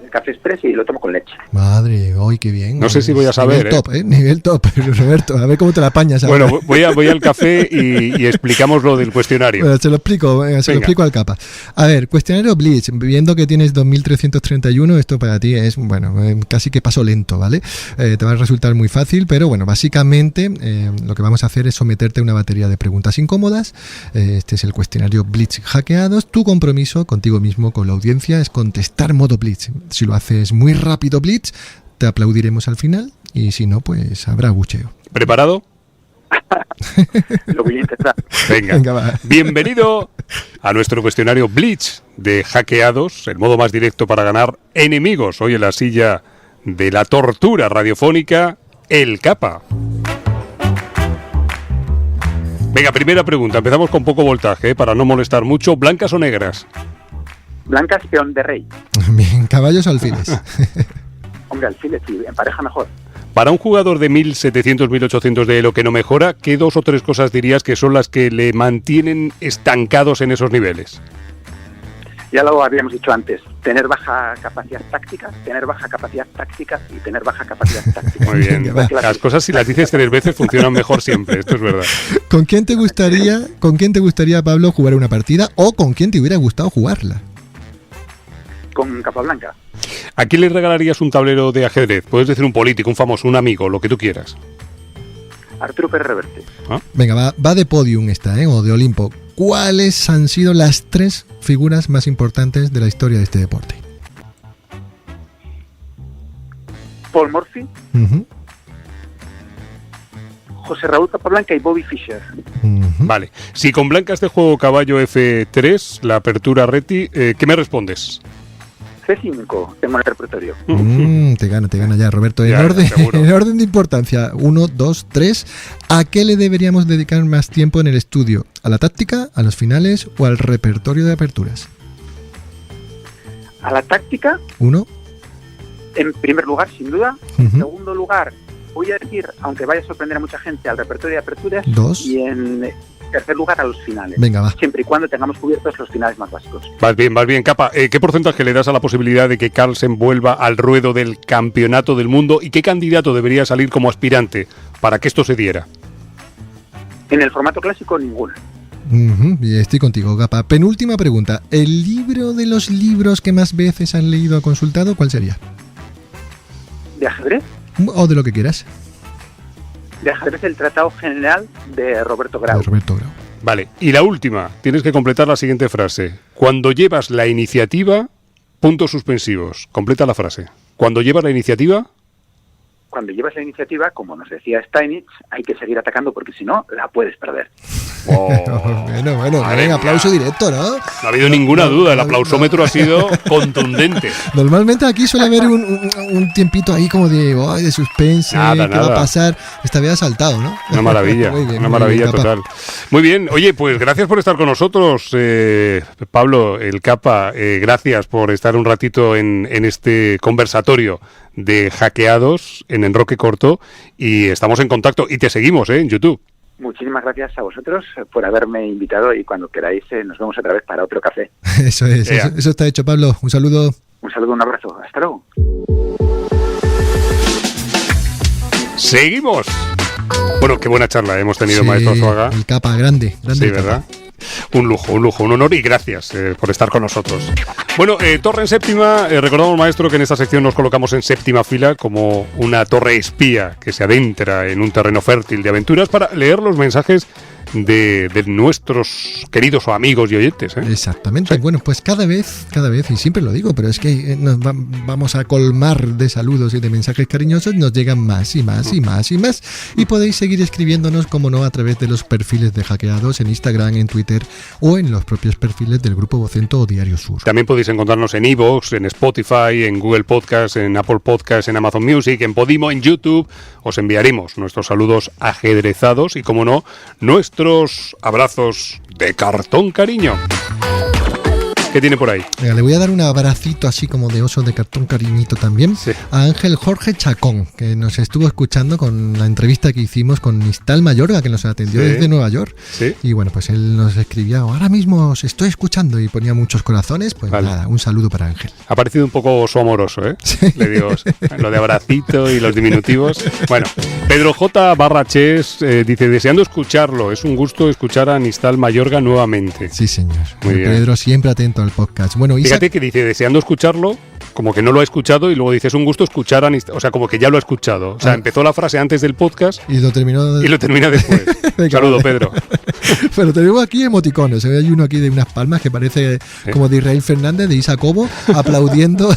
café express, y lo tomo con leche. Madre, hoy qué bien. No sé si voy a saber. Nivel top, Roberto. A ver cómo te la apañas ahora. Bueno, voy al café y explicamos lo del cuestionario. Bueno, se lo explico al capa. A ver, cuestionario Blitz. Viendo que tienes 2331, esto para ti es, bueno, casi que paso lento, ¿vale? Te va a resultar muy fácil, pero bueno, básicamente lo que vamos a hacer es someterte a una batería de preguntas incómodas. Este es el cuestionario Blitz Hackeados. Tu compromiso contigo mismo, con la audiencia, es contestar modo Blitz. Si lo haces muy rápido Blitz, te aplaudiremos al final, y si no, pues habrá bucheo. ¿Preparado? Lo voy a intentar. Venga, va. Bienvenido a nuestro cuestionario Blitz de Hackeados, el modo más directo para ganar enemigos. Hoy en la silla de la tortura radiofónica, el capa. Venga, primera pregunta. Empezamos con poco voltaje, para no molestar mucho. ¿Blancas o negras? Blancas, peón de rey. Bien, caballos o alfiles. Hombre, alfiles, sí, en pareja mejor. Para un jugador de 1700, 1800 de Elo que no mejora, ¿qué 2 o 3 cosas dirías que son las que le mantienen estancados en esos niveles? Ya lo habíamos dicho antes, tener baja capacidad táctica y tener baja capacidad táctica. Muy bien, las cosas si las dices 3 veces funcionan mejor siempre, esto es verdad. ¿Con quién te gustaría, Pablo, jugar una partida, o con quién te hubiera gustado jugarla? Con Capablanca. ¿A quién le regalarías un tablero de ajedrez? Puedes decir un político, un famoso, un amigo, lo que tú quieras. Arturo Pérez Reverte. ¿Ah? Venga, va de podium esta, o de Olimpo. ¿Cuáles han sido las 3 figuras más importantes de la historia de este deporte? Paul Morphy, Uh-huh. José Raúl Capablanca y Bobby Fischer. Uh-huh. Vale, si con blancas de juego caballo F3, la apertura reti, ¿qué me respondes? C5, tengo el repertorio. Te gana ya, Roberto. En seguro. orden de importancia, 1, 2, 3. ¿A qué le deberíamos dedicar más tiempo en el estudio? ¿A la táctica, a los finales o al repertorio de aperturas? A la táctica, 1. en primer lugar, sin duda. Uh-huh. En segundo lugar, voy a decir, aunque vaya a sorprender a mucha gente, al repertorio de aperturas. 2. Y en tercer lugar, a los finales. Venga, va. Siempre y cuando tengamos cubiertos los finales más básicos. Vas bien, Capa. ¿Qué porcentaje le das a la posibilidad de que Carlsen vuelva al ruedo del campeonato del mundo, y qué candidato debería salir como aspirante para que esto se diera? En el formato clásico, ninguna. Uh-huh. Estoy contigo, Capa. Penúltima pregunta. ¿El libro de los libros que más veces han leído o consultado, cuál sería? ¿De ajedrez? O de lo que quieras. De ajedrez, el Tratado General de Roberto Grau. Vale, y la última, tienes que completar la siguiente frase. Cuando llevas la iniciativa, puntos suspensivos. Completa la frase. Cuando llevas la iniciativa... Cuando llevas la iniciativa, como nos decía Steinitz, hay que seguir atacando porque si no, la puedes perder. Oh, bueno, venga, aplauso directo, ¿no? No ha habido ninguna duda, el aplausómetro ha sido contundente. Normalmente aquí suele haber un tiempito ahí como de suspense, nada. ¿qué va a pasar? Esta vez ha saltado, ¿no? Una maravilla, una maravilla total. Muy bien, oye, pues gracias por estar con nosotros, Pablo, el Capa, gracias por estar un ratito en este conversatorio de Hackeados en Enroque Corto, y estamos en contacto y te seguimos en YouTube. Muchísimas gracias a vosotros por haberme invitado, y cuando queráis nos vemos otra vez para otro café. Eso está hecho, Pablo. Un saludo. Un abrazo. Hasta luego. Seguimos. Bueno, qué buena charla hemos tenido, sí, maestro Arzuaga. El Capa, grande. Sí, ¿verdad? Un lujo, un honor, y gracias por estar con nosotros. Bueno, torre en séptima. Recordamos, maestro, que en esta sección nos colocamos en séptima fila como una torre espía que se adentra en un terreno fértil de aventuras para leer los mensajes de nuestros queridos amigos y oyentes, ¿eh? Exactamente. Sí. Bueno, pues cada vez, y siempre lo digo, pero es que nos vamos a colmar de saludos y de mensajes cariñosos, nos llegan más y más. Y podéis seguir escribiéndonos, como no, a través de los perfiles de Hackeados en Instagram, en Twitter o en los propios perfiles del Grupo Vocento o Diario Sur. También podéis encontrarnos en iVoox, en Spotify, en Google Podcast, en Apple Podcast, en Amazon Music, en Podimo, en YouTube. Os enviaremos nuestros saludos ajedrezados y, como no, nuestros abrazos de cartón cariño. ¿Qué tiene por ahí? Venga, le voy a dar un abracito así como de oso de cartón cariñito también a Ángel Jorge Chacón, que nos estuvo escuchando con la entrevista que hicimos con Nistal Mayorga, que nos atendió desde Nueva York. Y bueno, pues él nos escribía, ahora mismo os estoy escuchando, y ponía muchos corazones. Pues nada, un saludo para Ángel. Ha parecido un poco oso amoroso, ¿eh? Le digo, lo de abracito y los diminutivos. Bueno, Pedro J. Barraches dice, deseando escucharlo, es un gusto escuchar a Nistal Mayorga nuevamente. Sí, señor. Muy bien. Pedro siempre atento al podcast. Bueno, fíjate que dice, deseando escucharlo, como que no lo ha escuchado, y luego dice, es un gusto escuchar a Nistal, o sea, como que ya lo ha escuchado. O sea, empezó la frase antes del podcast y lo termina después. Saludo, Pedro. Pero tenemos aquí emoticones. Hay uno aquí de unas palmas que parece como de Israel Fernández, de Isa Cobo, aplaudiendo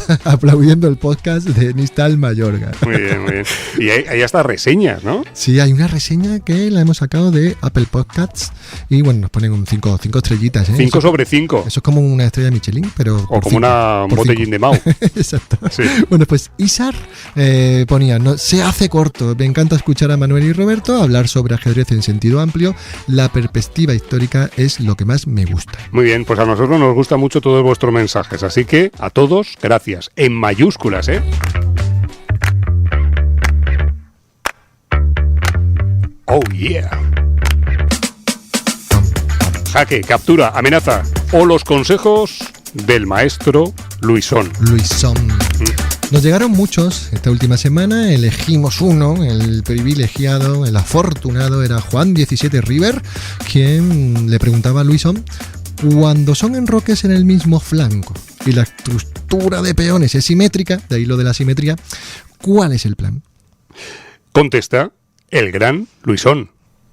el podcast de Nistal Mayorga. Muy bien, muy bien. Y hay hasta reseñas, ¿no? Sí, hay una reseña que la hemos sacado de Apple Podcasts y bueno, nos ponen un 5 estrellitas. 5 sobre 5. Eso es como una estrella Michelin, pero o como un botellín de Mau. Exacto. Sí. Bueno, pues Isar ponía, se hace corto. Me encanta escuchar a Manuel y Roberto hablar sobre ajedrez en sentido amplio. La perspectiva histórica es lo que más me gusta. Muy bien, pues a nosotros nos gustan mucho todos vuestros mensajes, así que a todos, gracias. En mayúsculas, ¿eh? Oh, yeah. Jaque, captura, amenaza o los consejos del maestro Luisón. Nos llegaron muchos esta última semana, elegimos uno, el privilegiado, el afortunado, era Juan 17 River, quien le preguntaba a Luisón, cuando son enroques en el mismo flanco y la estructura de peones es simétrica, de ahí lo de la simetría, ¿cuál es el plan? Contesta el gran Luisón.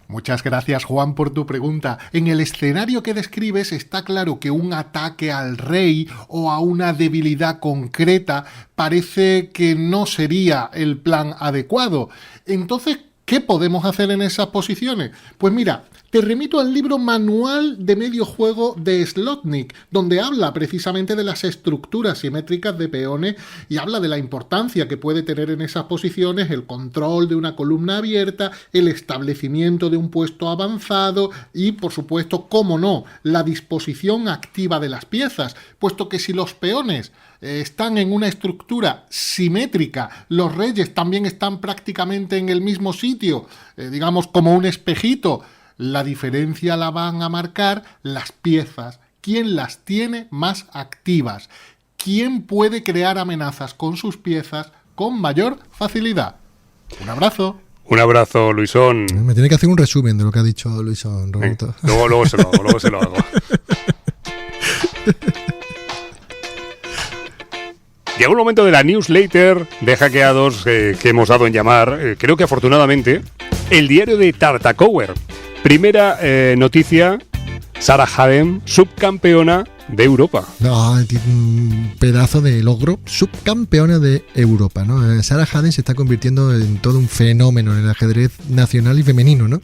Muchas gracias, Juan, por tu pregunta. En el escenario que describes está claro que un ataque al rey o a una debilidad concreta parece que no sería el plan adecuado. Entonces, ¿qué podemos hacer en esas posiciones? Pues mira, te remito al libro Manual de Medio Juego de Slotnick, donde habla precisamente de las estructuras simétricas de peones y habla de la importancia que puede tener en esas posiciones el control de una columna abierta, el establecimiento de un puesto avanzado y, por supuesto, cómo no, la disposición activa de las piezas, puesto que si los peones están en una estructura simétrica, los reyes también están prácticamente en el mismo sitio, digamos como un espejito, la diferencia la van a marcar las piezas, quién las tiene más activas, quién puede crear amenazas con sus piezas con mayor facilidad. Un abrazo. Un abrazo, Luisón. Me tiene que hacer un resumen de lo que ha dicho Luisón, Roberto. Luego se lo hago. Llega un momento de la newsletter de hackeados que hemos dado en llamar, creo que afortunadamente, el diario de Tartakower. Primera noticia, Sarah Haden, subcampeona de Europa. No, un pedazo de logro, subcampeona de Europa, ¿no? Sarah Haden se está convirtiendo en todo un fenómeno en el ajedrez nacional y femenino, ¿no?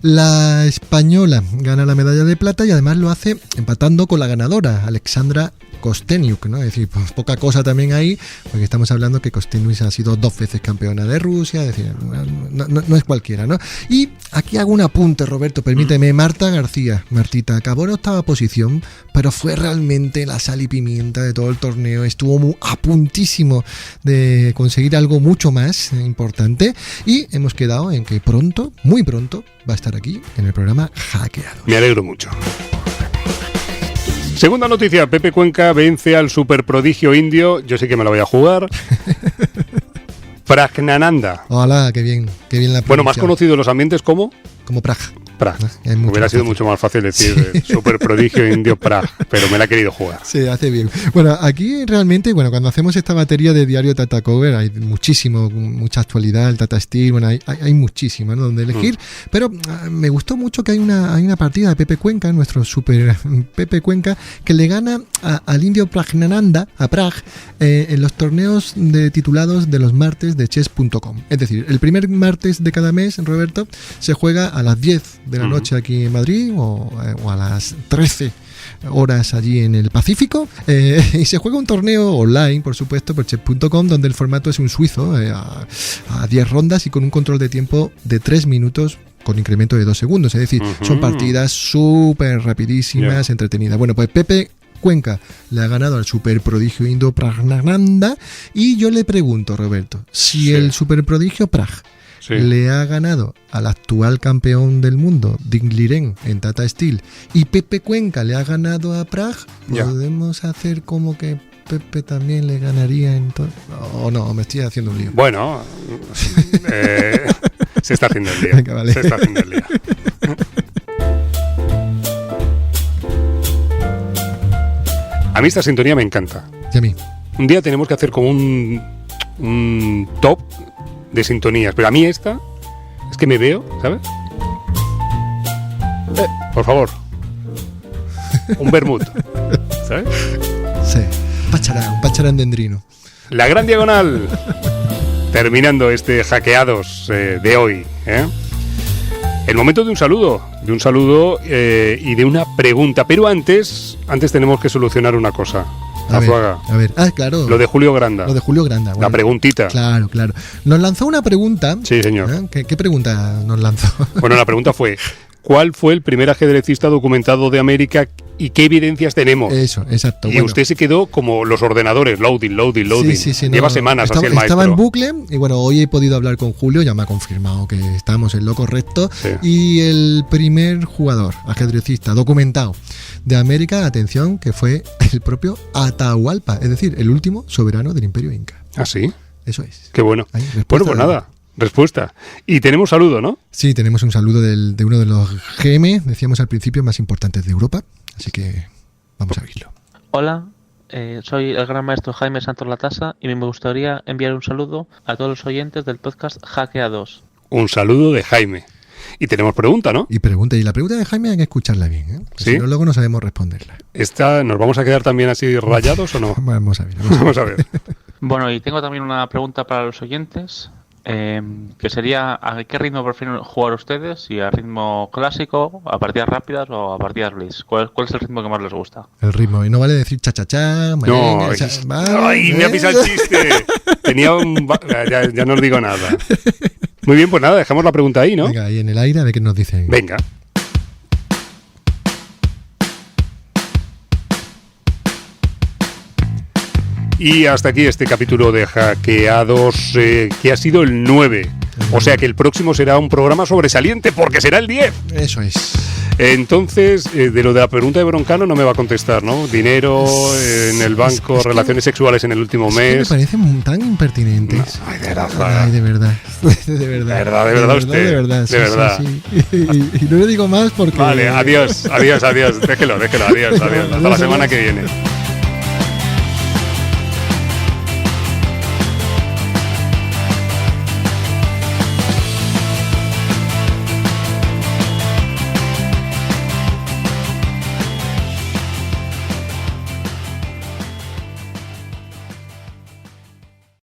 La española gana la medalla de plata y además lo hace empatando con la ganadora, Alexandra Kosteniuk, ¿no? Es decir, pues, poca cosa también ahí, porque estamos hablando que Kosteniuk ha sido 2 veces campeona de Rusia, es decir, no es cualquiera, ¿no? Y aquí hago un apunte, Roberto, permíteme. Martita, acabó en 8ª posición, pero fue realmente la sal y pimienta de todo el torneo, estuvo a puntísimo de conseguir algo mucho más importante y hemos quedado en que pronto, muy pronto, va a estar aquí en el programa Hackeados. Me alegro mucho. Segunda noticia, Pepe Cuenca vence al superprodigio indio, yo sé que me la voy a jugar, Prajnananda. Hola, qué bien la pronunciación. Bueno, más conocido en los ambientes como Praj. Hubiera sido mucho más fácil decir superprodigio indio Praj, pero me la he querido jugar. Sí, hace bien. Bueno, aquí realmente, cuando hacemos esta batería de diario Tartakower hay mucha actualidad, el Tata Steel, hay muchísimo, ¿no?, donde elegir, pero me gustó mucho que hay una partida de Pepe Cuenca, nuestro super Pepe Cuenca, que le gana al indio Prajnananda, a Praj, en los torneos titulados de los martes de chess.com. Es decir, el primer martes de cada mes, Roberto, se juega a las 10 de la noche aquí en Madrid o a las 13 horas allí en el Pacífico, y se juega un torneo online, por supuesto, por chess.com, donde el formato es un suizo a 10 rondas y con un control de tiempo de 3 minutos con incremento de 2 segundos, es decir, son partidas súper rapidísimas, entretenidas. Bueno, pues Pepe Cuenca le ha ganado al superprodigio Indo Pragnananda. Y yo le pregunto, Roberto, si el superprodigio Prag le ha ganado al actual campeón del mundo, Dingliren, en Tata Steel, y Pepe Cuenca le ha ganado a Prag, ¿podemos hacer como que Pepe también le ganaría en todo? ¿O no? Me estoy haciendo un lío. Bueno, se está haciendo el lío. Venga, vale. Se está haciendo el lío. A mí esta sintonía me encanta. Y a mí. Un día tenemos que hacer como un top de sintonías, pero a mí esta es que me veo, ¿sabes? Por favor. Un vermut, ¿sabes? Sí. Un pacharán dendrino. La gran diagonal. Terminando este hackeados de hoy, ¿eh? El momento de un saludo y de una pregunta, pero antes tenemos que solucionar una cosa. A ver. Claro. Lo de Julio Granda. Bueno, la preguntita. Claro. Nos lanzó una pregunta. Sí, señor. ¿Qué pregunta nos lanzó? Bueno, la pregunta fue: ¿cuál fue el primer ajedrecista documentado de América y qué evidencias tenemos? Eso, exacto. Y usted se quedó como los ordenadores, loading. Sí, Lleva semanas así el maestro. Estaba en bucle y bueno, hoy he podido hablar con Julio, ya me ha confirmado que estamos en lo correcto. Sí. Y el primer jugador ajedrecista documentado de América, atención, que fue el propio Atahualpa, es decir, el último soberano del Imperio Inca. ¿Ah, sí? Eso es. Qué bueno. Bueno, pues nada. Respuesta. Y tenemos saludo, ¿no? Sí, tenemos un saludo de uno de los GM, decíamos al principio, más importantes de Europa. Así que vamos a oírlo. Hola, soy el gran maestro Jaime Santos Latasa y me gustaría enviar un saludo a todos los oyentes del podcast Hackeados. Un saludo de Jaime. Y tenemos pregunta, ¿no? Y la pregunta de Jaime hay que escucharla bien, ¿eh? ¿Sí? Si no, luego no sabemos responderla. ¿Nos vamos a quedar también así rayados o no? Vamos a ver. Vamos a ver. Bueno, y tengo también una pregunta para los oyentes, que sería: ¿a qué ritmo prefieren jugar ustedes? ¿Si a ritmo clásico, a partidas rápidas o a partidas blitz? ¿Cuál es el ritmo que más les gusta? El ritmo, y no vale decir cha-cha-cha, no, ¡ay, me ha pisado el chiste! Ya no os digo nada. Muy bien, pues nada, dejamos la pregunta ahí, ¿no? Venga, ahí en el aire a ver qué nos dicen. Venga. Y hasta aquí este capítulo de Hackeados, que ha sido el 9. O sea que el próximo será un programa sobresaliente porque será el 10. Eso es. Entonces, de lo de la pregunta de Broncano no me va a contestar, ¿no? Dinero en el banco, relaciones sexuales en el último mes. Que me parecen tan impertinentes. No, ay, de verdad. Ay, de verdad. De verdad usted. De verdad, de verdad. Sí. Y no le digo más porque... Vale, adiós. Déjelo, adiós. Hasta la semana que viene.